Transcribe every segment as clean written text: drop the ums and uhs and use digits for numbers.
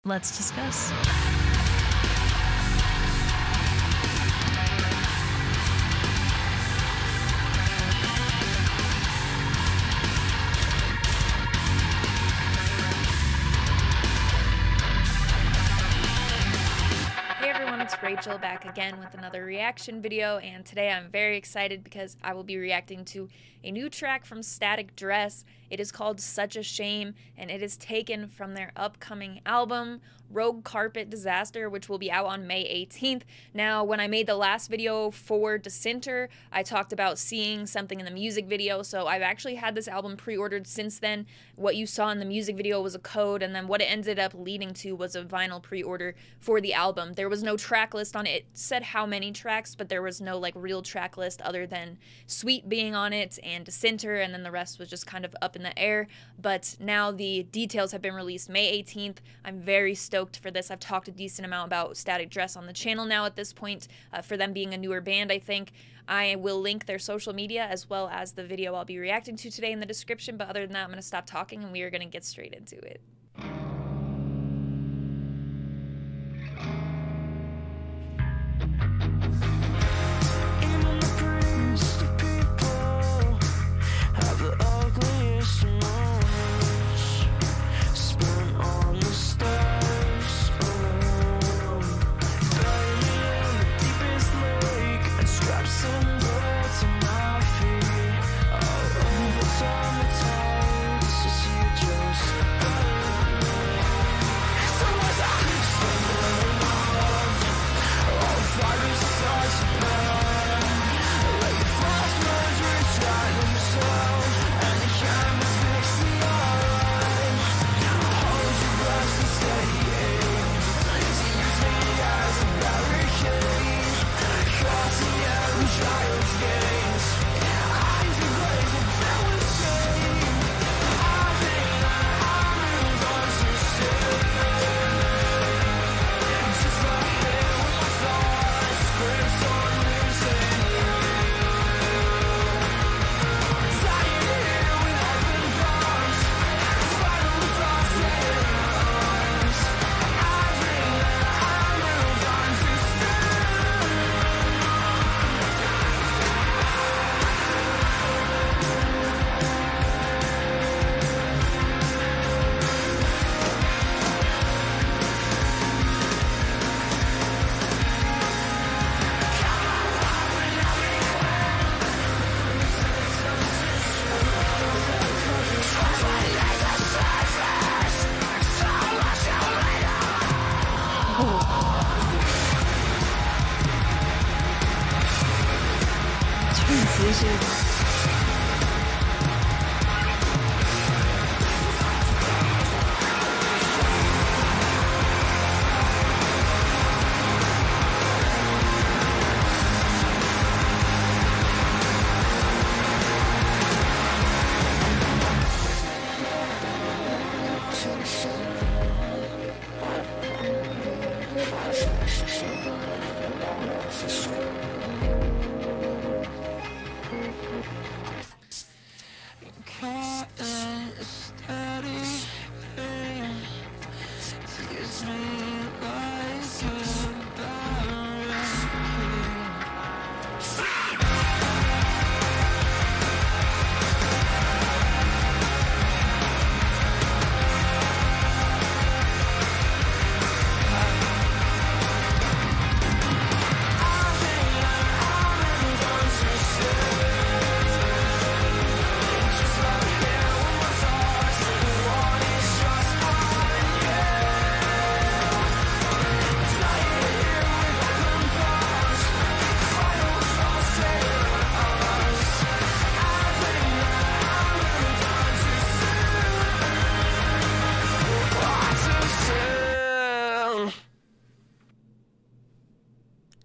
Let's discuss. Rachel back again with another reaction video, and today I'm very excited because I will be reacting to a new track from Static Dress. It is called Such a Shame, and it is taken from their upcoming album Rogue Carpet Disaster, which will be out on May 18th. Now, when I made the last video for Dissenter, I talked about seeing something in the music video, so I've actually had this album pre-ordered since then. What you saw in the music video was a code, and then what it ended up leading to was a vinyl pre-order for the album. There was no track list on it. It said how many tracks, but there was no like real track list other than Sweet being on it and Dissenter, and then the rest was just kind of up in the air. But now the details have been released May 18th. I'm very stoked for this. I've talked a decent amount about Static Dress on the channel now at this point, for them being a newer band, I think. I will link their social media as well as the video I'll be reacting to today in the description, but other than that, I'm going to stop talking and we are going to get straight into it.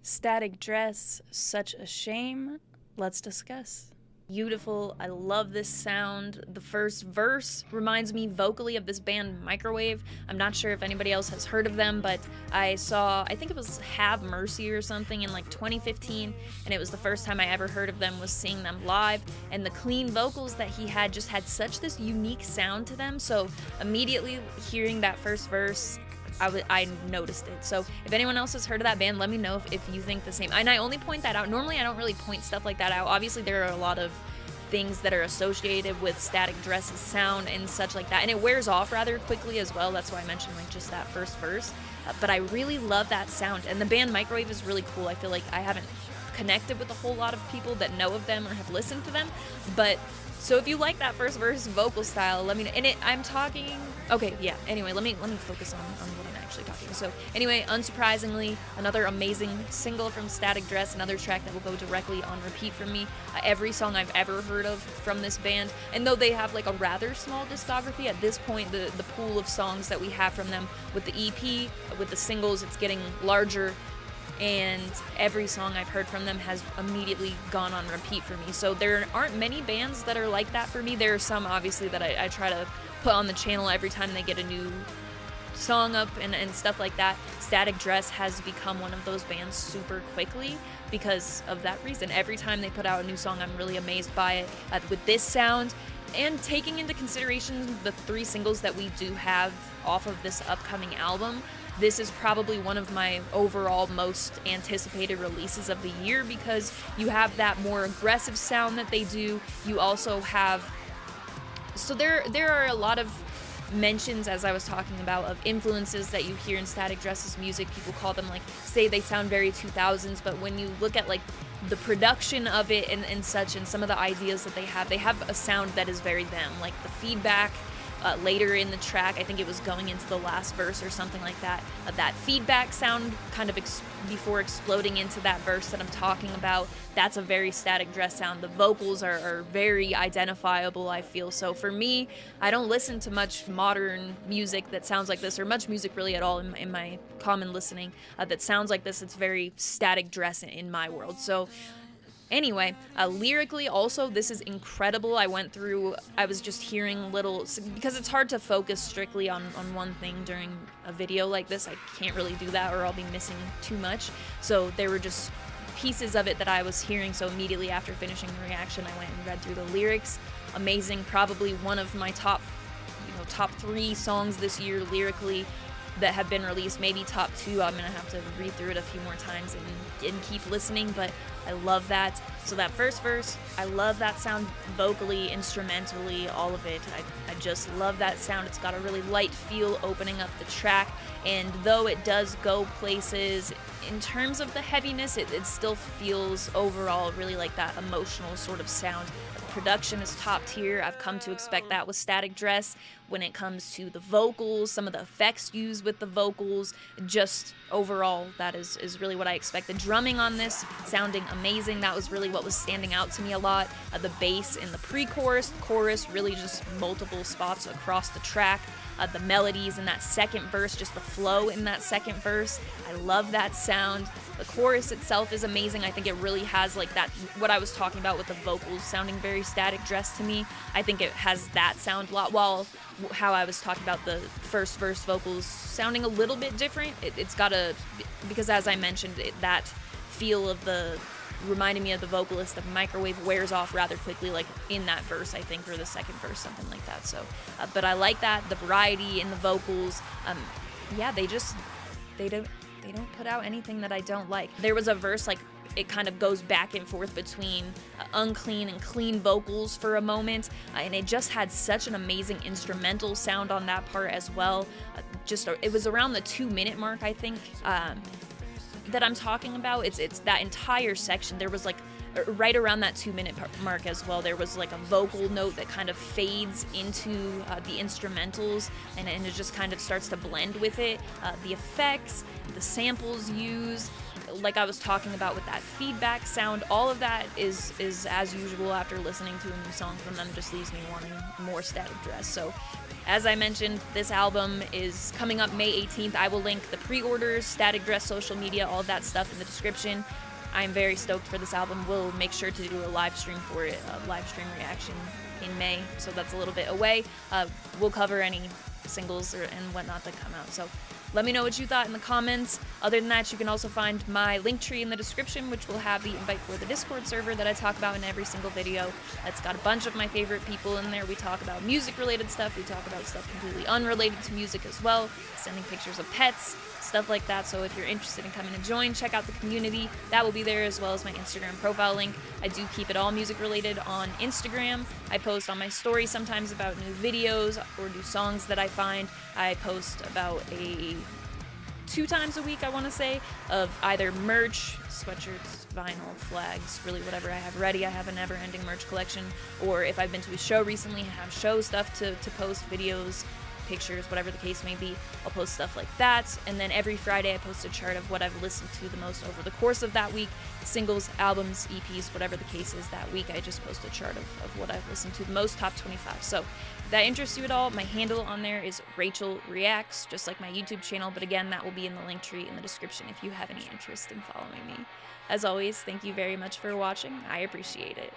Static Dress, Such a Shame. Let's discuss. Beautiful. I love this sound. The first verse reminds me vocally of this band Microwave. I'm not sure if anybody else has heard of them, but I think it was Have Mercy or something in like 2015, and it was the first time I ever heard of them was seeing them live, and the clean vocals that he had just had such this unique sound to them. So immediately hearing that first verse I noticed it. So if anyone else has heard of that band, let me know if you think the same. And I only point that out. Normally, I don't really point stuff like that out. Obviously, there are a lot of things that are associated with Static Dress's sound and such like that, and it wears off rather quickly as well. That's why I mentioned like just that first verse. But I really love that sound, and the band Microwave is really cool. I feel like I haven't connected with a whole lot of people that know of them or have listened to them, but so if you like that first verse vocal style, let me know. And I'm talking, okay, yeah, anyway, let me focus on what I'm actually talking. So anyway, unsurprisingly, another amazing single from Static Dress, another track that will go directly on repeat from me. Every song I've ever heard of from this band, and though they have like a rather small discography at this point, the pool of songs that we have from them with the EP, with the singles, it's getting larger, and every song I've heard from them has immediately gone on repeat for me. So there aren't many bands that are like that for me. There are some, obviously, that I try to put on the channel every time they get a new song up and stuff like that. Static Dress has become one of those bands super quickly because of that reason. Every time they put out a new song, I'm really amazed by it. With this sound, and taking into consideration the 3 singles that we do have off of this upcoming album, this is probably one of my overall most anticipated releases of the year because you have that more aggressive sound that they do. You also have, so there are a lot of mentions, as I was talking about, of influences that you hear in Static Dress's music. People call them, like, say they sound very 2000s, but when you look at like the production of it and such, and some of the ideas that they have a sound that is very them. Like the feedback later in the track, I think it was going into the last verse or something like that, that feedback sound kind of before exploding into that verse that I'm talking about, that's a very Static Dress sound. The vocals are very identifiable, I feel. So for me, I don't listen to much modern music that sounds like this, or much music really at all in my common listening that sounds like this. It's very Static Dress in my world. So anyway, lyrically also, this is incredible. I was just hearing little, because it's hard to focus strictly on one thing during a video like this. I can't really do that or I'll be missing too much. So there were just pieces of it that I was hearing, so immediately after finishing the reaction, I went and read through the lyrics. Amazing, probably one of my top 3 songs this year lyrically that have been released, maybe top 2. I'm gonna have to read through it a few more times and keep listening, but I love that. So that first verse, I love that sound vocally, instrumentally, all of it. I just love that sound. It's got a really light feel opening up the track, and though it does go places, in terms of the heaviness, it still feels overall really like that emotional sort of sound. Production is top tier. I've come to expect that with Static Dress. When it comes to the vocals, some of the effects used with the vocals, just overall, that is really what I expect. The drumming on this sounding amazing. That was really what was standing out to me a lot. The bass in the pre-chorus, the chorus, really just multiple spots across the track. The melodies in that second verse, just the flow in that second verse. I love that sound. The chorus itself is amazing. I think it really has like that, what I was talking about with the vocals sounding very Static Dress to me. I think it has that sound a lot, while how I was talking about the first verse vocals sounding a little bit different. It's got because as I mentioned, that feel of reminding me of the vocalist of Microwave wears off rather quickly, like in that verse, I think, or the second verse, something like that. So, but I like that, the variety in the vocals. Yeah, they don't put out anything that I don't like. There was a verse, like, it kind of goes back and forth between unclean and clean vocals for a moment, and it just had such an amazing instrumental sound on that part as well. It was around the 2-minute mark, I think, that I'm talking about. It's that entire section. There was like right around that 2-minute mark as well, there was like a vocal note that kind of fades into the instrumentals, and it just kind of starts to blend with it. The effects, the samples used, like I was talking about with that feedback sound, all of that is as usual after listening to a new song from them, just leaves me wanting more Static Dress. So as I mentioned, this album is coming up May 18th. I will link the pre-orders, Static Dress social media, all of that stuff in the description. I'm very stoked for this album. We'll make sure to do a live stream for it, a live stream reaction in May, so that's a little bit away. We'll cover any singles and whatnot that come out. So let me know what you thought in the comments. Other than that, you can also find my link tree in the description, which will have the invite for the Discord server that I talk about in every single video. It's got a bunch of my favorite people in there. We talk about music-related stuff. We talk about stuff completely unrelated to music as well, sending pictures of pets, stuff like that. So if you're interested in coming to join, check out the community. That will be there, as well as my Instagram profile link. I do keep it all music related on Instagram. I post on my story sometimes about new videos or new songs that I find. I post about 2 times a week, I want to say, of either merch, sweatshirts, vinyl, flags, really whatever I have ready. I have a never-ending merch collection. Or if I've been to a show recently, I have show stuff to post, videos, pictures, whatever the case may be. I'll post stuff like that. And then every Friday I post a chart of what I've listened to the most over the course of that week. Singles, albums, EPs, whatever the case is that week. I just post a chart of what I've listened to the most, top 25. So if that interests you at all, my handle on there is Rachel Reacts, just like my YouTube channel. But again, that will be in the link tree in the description if you have any interest in following me. As always, thank you very much for watching. I appreciate it.